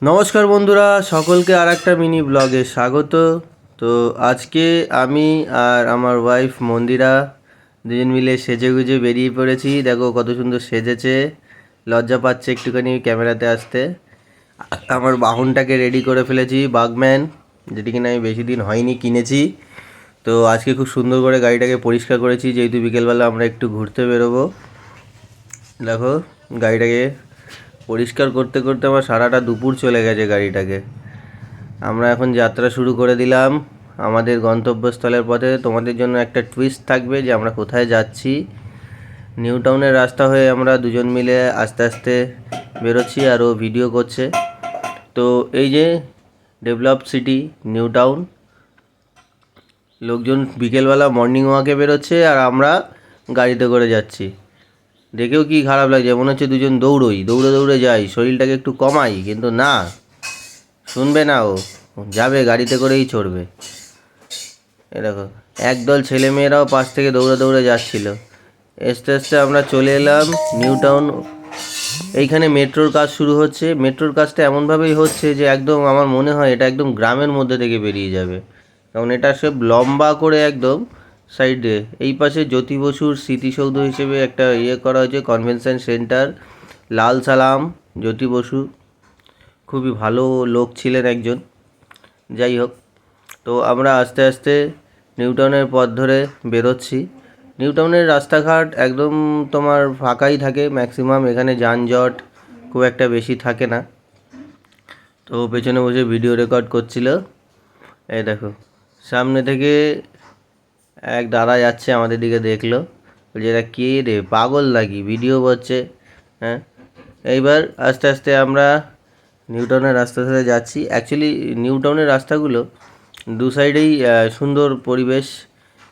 নমস্কার বন্ধুরা, সকলকে আর একটা মিনি ব্লগে স্বাগত। তো আজকে আমি আর আমার ওয়াইফ মন্দিরা দুজন মিলে সেজেগুজে বেরিয়ে পড়েছি। দেখো কত সুন্দর সেজেছে, লজ্জা পাচ্ছে একটুখানি ক্যামেরাতে আসতে। আমার বাহনটাকে রেডি করে ফেলেছি, বাগম্যান, যেটি কিনা আমি বেশি দিন হয়নি কিনেছি। তো আজকে খুব সুন্দর করে গাড়িটাকে পরিষ্কার করেছি, যেহেতু বিকেলবেলা আমরা একটু ঘুরতে বেরোবো। দেখো গাড়িটাকে পরিষ্কার করতে করতে আমার সারাটা দুপুর চলে গেছে গাড়িটাকে। আমরা এখন যাত্রা শুরু করে দিলাম আমাদের গন্তব্যস্থলের পথে। তোমাদের জন্য একটা টুইস্ট থাকবে যে আমরা কোথায় যাচ্ছি। নিউ টাউনের রাস্তা হয়ে আমরা দুজন মিলে আস্তে আস্তে বেরোচ্ছি, আর ও ভিডিও করছে। তো এই যে ডেভেলপ সিটি নিউ টাউন, লোকজন বিকেলবেলা মর্নিং ওয়াকে বেরোচ্ছে আর আমরা গাড়িতে করে যাচ্ছি। দেখেও কি খারাপ লাগছে, মনে হচ্ছে দুজন দৌড়ই, দৌড়ে দৌড়ে যাই, শরীরটাকে একটু কমাই, কিন্তু না, শুনবে না, ও যাবে গাড়িতে করেই চড়বে। এ দেখো একদল ছেলেমেয়েরাও পাশ থেকে দৌড়ে দৌড়ে যাচ্ছিল। আস্তে আস্তে আমরা চলে এলাম নিউ টাউন। এইখানে মেট্রোর কাজ শুরু হচ্ছে। মেট্রোর কাজটা এমনভাবেই হচ্ছে যে একদম আমার মনে হয় এটা একদম গ্রামের মধ্যে থেকে বেরিয়ে যাবে, কারণ এটা সব লম্বা করে একদম সাইডে। এই পাশে জ্যোতি বসুর স্মৃতিসৌধ হিসেবে একটা করা হয়েছে, কনভেনশন সেন্টার। লাল সালাম জ্যোতি বসু খুবই ভালো লোক ছিলেন একজন। যাই হোক, তো আমরা আস্তে আস্তে নিউ টাউনের পথ ধরে বেরোচ্ছি। নিউ টাউনের রাস্তাঘাট একদম তোমার ফাঁকাই থাকে ম্যাক্সিমাম, এখানে যানজট খুব একটা বেশি থাকে না। তো পেছনে বসে ভিডিও রেকর্ড করছিল। এই দেখো সামনে থেকে এক দাদা যাচ্ছে, আমাদের দিকে দেখলো, বলছে এরা কে রে, পাগল নাকি, ভিডিও করছে। হ্যাঁ, এইবার আস্তে আস্তে আমরা নিউ টাউনের রাস্তা ধরে যাচ্ছি। অ্যাকচুয়ালি নিউ টাউনের রাস্তাগুলো দু সাইডেই সুন্দর পরিবেশ,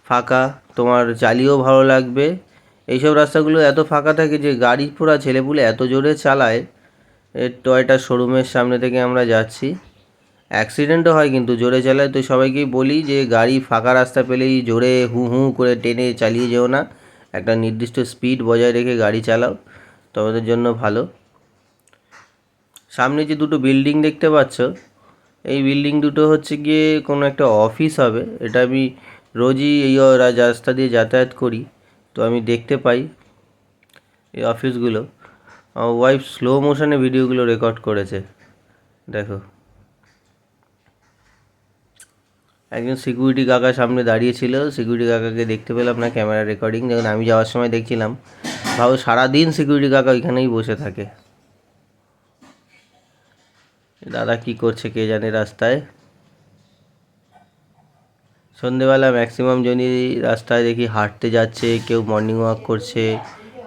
ফাঁকা, তোমার চালিয়েও ভালো লাগবে। এইসব রাস্তাগুলো এত ফাঁকা থাকে যে গাড়ি পোড়া ছেলেপুলে এত জোরে চালায়। টয়টা শোরুমের সামনে থেকে আমরা যাচ্ছি, অ্যাক্সিডেন্টও হয় কিন্তু জোরে চালায়। তো সবাইকেই বলি যে গাড়ি ফাঁকা রাস্তা পেলেই জোরে হু হু করে টেনে চালিয়ে যেও না, একটা নির্দিষ্ট স্পিড বজায় রেখে গাড়ি চালাও, তোমাদের জন্য ভালো। সামনে যে দুটো বিল্ডিং দেখতে পাচ্ছ, এই বিল্ডিং দুটো হচ্ছে গিয়ে কোনো একটা অফিস হবে। এটা আমি রোজই এই রাস্তা দিয়ে যাতায়াত করি, তো আমি দেখতে পাই এই অফিসগুলো। আমার ওয়াইফ স্লো মোশনে ভিডিওগুলো রেকর্ড করেছে। দেখো একজন সিকিউরিটি কাকা সামনে দাঁড়িয়ে ছিল, সিকিউরিটি কাকাকে দেখতে পেলাম না ক্যামেরা রেকর্ডিং, যখন আমি যাওয়ার সময় দেখছিলাম। ভাবো সারাদিন সিকিউরিটি কাকা ওইখানেই বসে থাকে। দাদা কি করছে কে জানে রাস্তায়। সন্ধেবেলা ম্যাক্সিমাম জনই রাস্তায় দেখি হাঁটতে যাচ্ছে, কেউ মর্নিং ওয়াক করছে,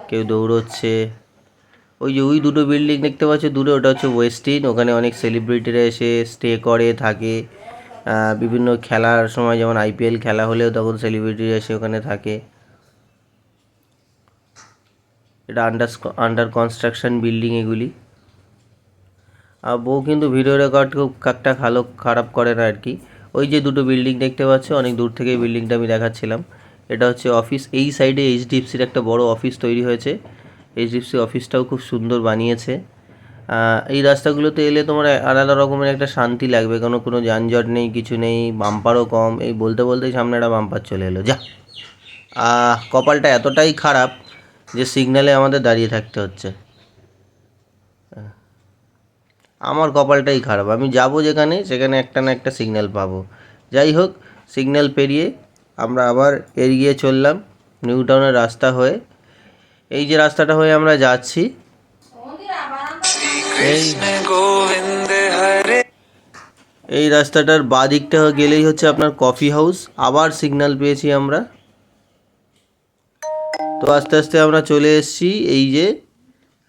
কেউ দৌড়চ্ছে। ওই যে ওই দুটো বিল্ডিং দেখতে পাচ্ছ দূরে, ওটা হচ্ছে ওয়েস্টিন। ওখানে অনেক সেলিব্রিটিরা এসে স্টে করে থাকে। বিভিন্ন খেলার সময়, যেমন আইপিএল খেলা হলেও তখন সেলিব্রিটিরা এসে ওখানে থাকে। এটা আন্ডার কনস্ট্রাকশন বিল্ডিং এগুলি। আর বউ কিন্তু ভিডিও রেকর্ড খুব একটা খারাপ করে না আর কি। ওই যে দুটো বিল্ডিং দেখতে পাচ্ছ, অনেক দূর থেকে এই বিল্ডিংটা আমি দেখাচ্ছিলাম। এটা হচ্ছে অফিস। এই সাইডে এইচডিএফসির একটা বড় অফিস তৈরি হয়েছে। এইচডিএফসি অফিসটাও খুব সুন্দর বানিয়েছে। এই রাস্তাগুলোতে এলে তোমার আলাদা রকমের একটা শান্তি লাগবে, কোনো যানজট নেই, কিছু নেই, বাম্পারও কম। এই বলতে বলতেই সামনে একটা বাম্পার চলে এলো, যা। কপালটা এতটাই খারাপ যে সিগন্যালে আমাদের দাঁড়িয়ে থাকতে হচ্ছে। আমার কপালটাই খারাপ, আমি যাব যেখানে সেখানে একটা না একটা সিগন্যাল পাবো। যাই হোক, সিগন্যাল পেরিয়ে আমরা আবার এগিয়ে চললাম নিউ টাউনের রাস্তা হয়ে। এই যে রাস্তাটা হয়ে আমরা যাচ্ছি, এই রাস্তাটার বাঁ দিকটা গেলেই হচ্ছে আপনার কফি হাউস। আবার সিগন্যাল পেয়েছি আমরা। তো আস্তে আস্তে আমরা চলে এসেছি এই যে,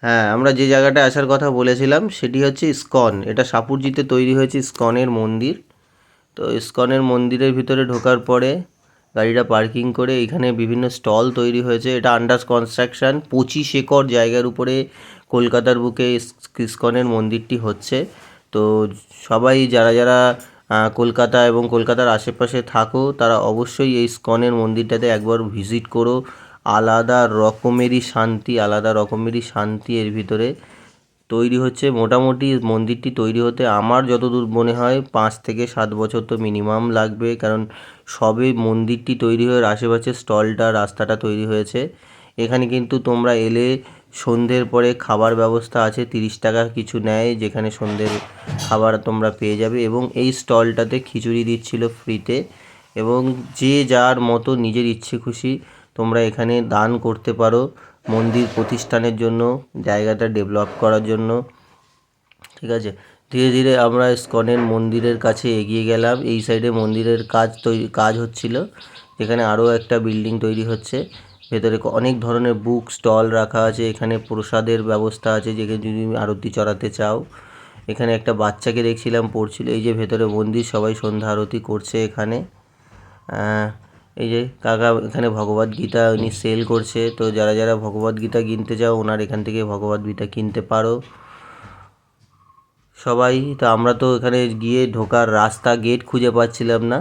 হ্যাঁ, আমরা যে জায়গাটায় আসার কথা বলেছিলাম সেটি হচ্ছে ইসকন। এটা সাপুরজিতে তৈরি হয়েছে ইসকনের মন্দির। তো ইসকনের মন্দিরের ভিতরে ঢোকার পরে গাড়িটা পার্কিং করে এখানে বিভিন্ন স্টল তৈরি হয়েছে। এটা আন্ডার কনস্ট্রাকশান। 25 একর জায়গার উপরে কলকাতার বুকে ইসকনের মন্দিরটি হচ্ছে। তো সবাই যারা যারা কলকাতা এবং কলকাতার আশেপাশে থাকো তারা অবশ্যই এই ইসকনের মন্দিরটাতে একবার ভিজিট করো। আলাদা রকমেরই শান্তি এর ভিতরে। তৈরি হচ্ছে। মোটামুটি মন্দিরটি তৈরি হতে আমার যতদূর মনে হয় 5 থেকে 7 বছর তো মিনিমাম লাগবে, কারণ সবে মন্দিরটি তৈরি হয়ে আশেপাশে স্টলটা রাস্তাটা তৈরি হয়েছে। এখানে কিন্তু তোমরা এলে সন্ধ্যের পরে খাবার ব্যবস্থা আছে, 30 টাকা কিছু নেয়, যেখানে সন্ধ্যের খাবার তোমরা পেয়ে যাবে। এবং এই স্টলটাতে খিচুড়ি দিচ্ছিল ফ্রিতে, এবং যে যার মতো নিজের ইচ্ছে খুশি তোমরা এখানে দান করতে পারো মন্দির প্রতিষ্ঠানের জন্য, জায়গাটা ডেভেলপ করার জন্য। ঠিক আছে, ধীরে ধীরে আমরা ইস্কনের মন্দিরের কাছে এগিয়ে গেলাম। এই সাইডে মন্দিরের কাজ হচ্ছিল, এখানে আরও একটা বিল্ডিং তৈরি হচ্ছে। ভেতরে অনেক ধরনের বুক স্টল রাখা আছে, এখানে প্রসাদের ব্যবস্থা আছে, যেখানে যদি আরতি চড়াতে চাও। এখানে একটা বাচ্চাকে দেখছিলাম পড়ছিল। এই যে ভেতরে মন্দির, সবাই সন্ধ্যা আরতি করছে এখানে। এই যে কাকা এখানে ভগবদ গীতা উনি সেল করছে, তো যারা যারা ভগবদ গীতা কিনতে চাও ওনার এখান থেকে ভগবদ গীতা কিনতে পারো সবাই। তো আমরা তো এখানে গিয়ে ঢোকার রাস্তা গেট খুঁজে পাচ্ছিলাম না,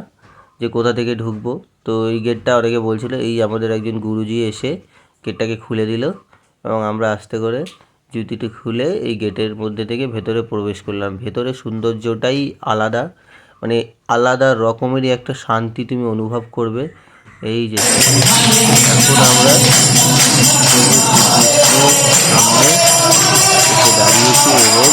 যে কোথা থেকে ঢুকবো। তো এই গেটটা অনেকে বলছিল, এই আমাদের একজন গুরুজি এসে গেটটাকে খুলে দিল, এবং আমরা আস্তে করে জুতিটি খুলে এই গেটের মধ্যে থেকে ভেতরে প্রবেশ করলাম। ভেতরে সৌন্দর্যটাই আলাদা, মানে আলাদা রকমেরই একটা শান্তি তুমি অনুভব করবে। এই যে এখন আমরা সামনে এসে দাঁড়িয়েছি, এবং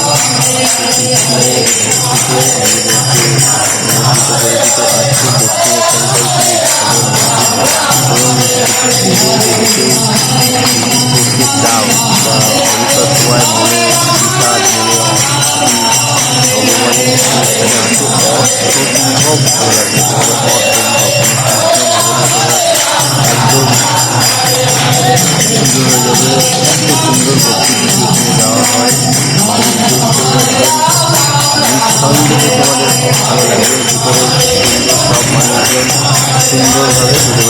চাও বা ভবিষ্যৎ তোমার মনে বিষাদ মনে ভগবানের অনুষ্ঠানে আসো, অসম্ভব ভালো লাগবে, তোমার অসম্ভব ভাবনা একদম সুন্দর হয়ে যাবে। এত সুন্দর ভক্তি এখানে দেওয়া হয়, নিঃসন্দেহে তোমাদের ভালো লাগবে। ভিতরে সুন্দর, সব মানুষজন সুন্দরভাবে ঘুরে